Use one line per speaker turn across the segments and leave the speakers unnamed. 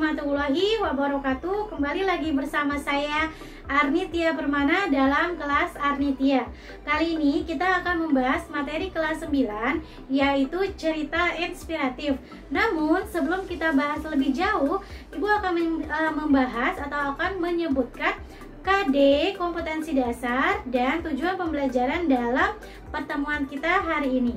warahmatullahi wabarakatuh. Kembali lagi bersama saya Arnitia Permana dalam kelas Arnitia. Kali ini kita akan membahas materi kelas 9, yaitu cerita inspiratif. Namun sebelum kita bahas lebih jauh, Ibu akan membahas atau akan menyebutkan KD, kompetensi dasar, dan tujuan pembelajaran dalam pertemuan kita hari ini.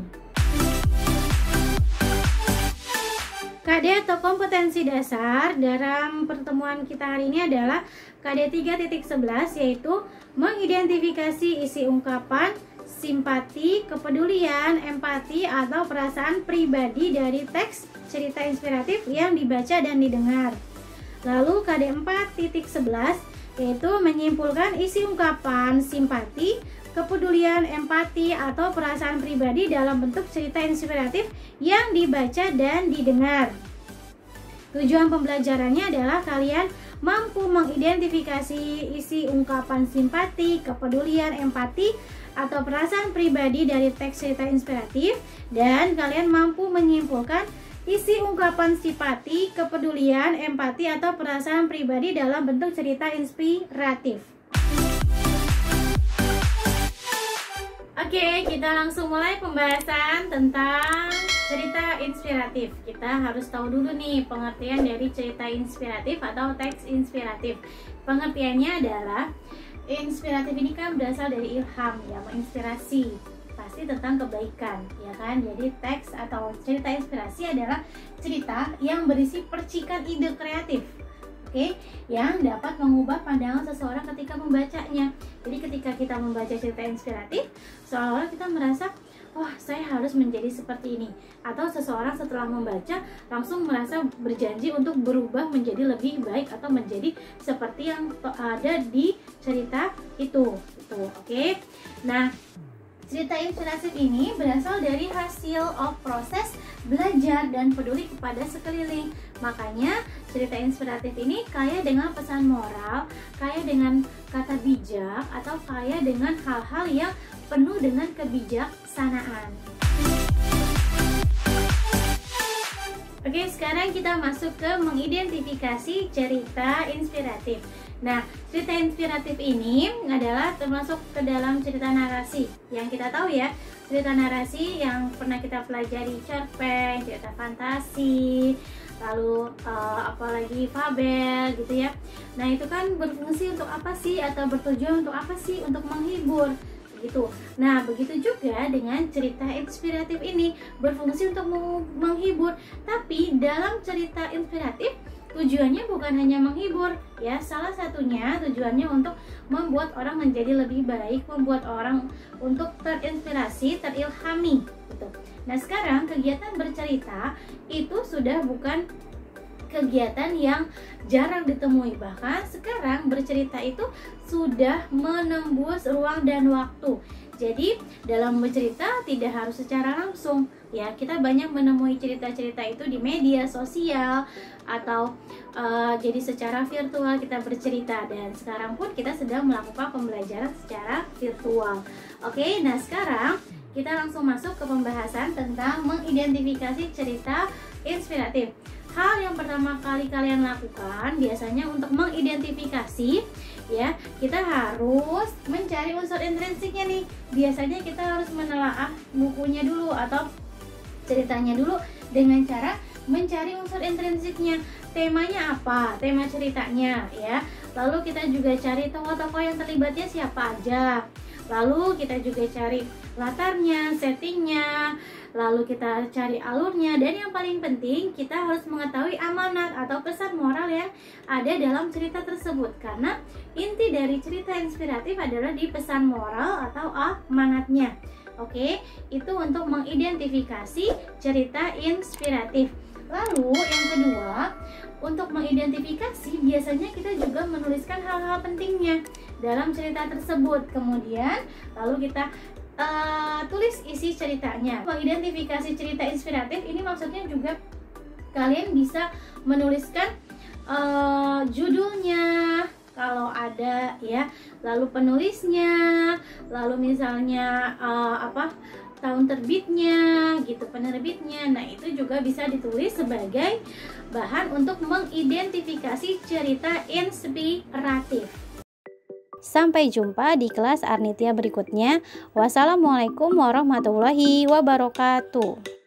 KD atau kompetensi dasar dalam pertemuan kita hari ini adalah KD 3.11, yaitu mengidentifikasi isi ungkapan, simpati, kepedulian, empati, atau perasaan pribadi dari teks cerita inspiratif yang dibaca dan didengar. Lalu KD 4.11 yaitu menyimpulkan isi ungkapan, simpati, kepedulian, empati, atau perasaan pribadi dalam bentuk cerita inspiratif yang dibaca dan didengar. Tujuan pembelajarannya adalah kalian mampu mengidentifikasi isi ungkapan simpati, kepedulian, empati, atau perasaan pribadi dari teks cerita inspiratif, dan kalian mampu menyimpulkan isi ungkapan simpati, kepedulian, empati, atau perasaan pribadi dalam bentuk cerita inspiratif. Oke, kita langsung mulai pembahasan tentang cerita inspiratif. Kita harus tahu dulu nih pengertian dari cerita inspiratif atau teks inspiratif. Pengertiannya adalah inspiratif ini kan berasal dari ilham, ya, menginspirasi, pasti tentang kebaikan, ya kan? Jadi teks atau cerita inspirasi adalah cerita yang berisi percikan ide kreatif, yang dapat mengubah pandangan seseorang ketika membacanya. Jadi ketika kita membaca cerita inspiratif, seolah-olah kita merasa, wah, saya harus menjadi seperti ini. Atau seseorang setelah membaca langsung merasa berjanji untuk berubah menjadi lebih baik atau menjadi seperti yang ada di cerita itu. Oke. Nah, cerita inspiratif ini berasal dari hasil proses belajar dan peduli kepada sekeliling. Makanya cerita inspiratif ini kaya dengan pesan moral, kaya dengan kata bijak, atau kaya dengan hal-hal yang penuh dengan kebijaksanaan. Oke, sekarang kita masuk ke mengidentifikasi cerita inspiratif. Nah, cerita inspiratif ini adalah termasuk ke dalam cerita narasi. Yang kita tahu ya, cerita narasi yang pernah kita pelajari, cerpen, cerita fantasi, lalu apalagi fabel gitu ya. Nah, itu kan berfungsi untuk apa sih, atau bertujuan untuk apa sih? Untuk menghibur gitu. Nah, begitu juga dengan cerita inspiratif ini berfungsi untuk menghibur. Tapi dalam cerita inspiratif tujuannya bukan hanya menghibur, ya. Salah satunya tujuannya untuk membuat orang menjadi lebih baik, membuat orang untuk terinspirasi, terilhami gitu. Nah, sekarang kegiatan bercerita itu sudah bukan kegiatan yang jarang ditemui. Bahkan sekarang bercerita itu sudah menembus ruang dan waktu. Jadi dalam bercerita tidak harus secara langsung, ya. Kita banyak menemui cerita-cerita itu di media sosial atau jadi secara virtual kita bercerita, dan sekarang pun kita sedang melakukan pembelajaran secara virtual. Oke, nah sekarang kita langsung masuk ke pembahasan tentang mengidentifikasi cerita inspiratif. Hal yang pertama kali kalian lakukan biasanya untuk mengidentifikasi, ya, kita harus mencari unsur intrinsiknya nih. Biasanya kita harus menelaah bukunya dulu atau ceritanya dulu dengan cara mencari unsur intrinsiknya. Temanya apa? Tema ceritanya, ya. Lalu kita juga cari tokoh-tokoh yang terlibatnya siapa aja. Lalu kita juga cari latarnya, settingnya, lalu kita cari alurnya, dan yang paling penting kita harus mengetahui amanat atau pesan moral yang ada dalam cerita tersebut, karena inti dari cerita inspiratif adalah di pesan moral atau amanatnya. Oke, itu untuk mengidentifikasi cerita inspiratif. Lalu yang kedua, untuk mengidentifikasi biasanya kita juga menuliskan hal-hal pentingnya dalam cerita tersebut. Kemudian lalu kita tulis isi ceritanya. Mengidentifikasi cerita inspiratif ini maksudnya juga kalian bisa menuliskan judulnya kalau ada, ya, lalu penulisnya, lalu misalnya tahun terbitnya gitu, penerbitnya. Nah, itu juga bisa ditulis sebagai bahan untuk mengidentifikasi cerita inspiratif.
Sampai jumpa di kelas Arnitia berikutnya. Wassalamualaikum warahmatullahi wabarakatuh.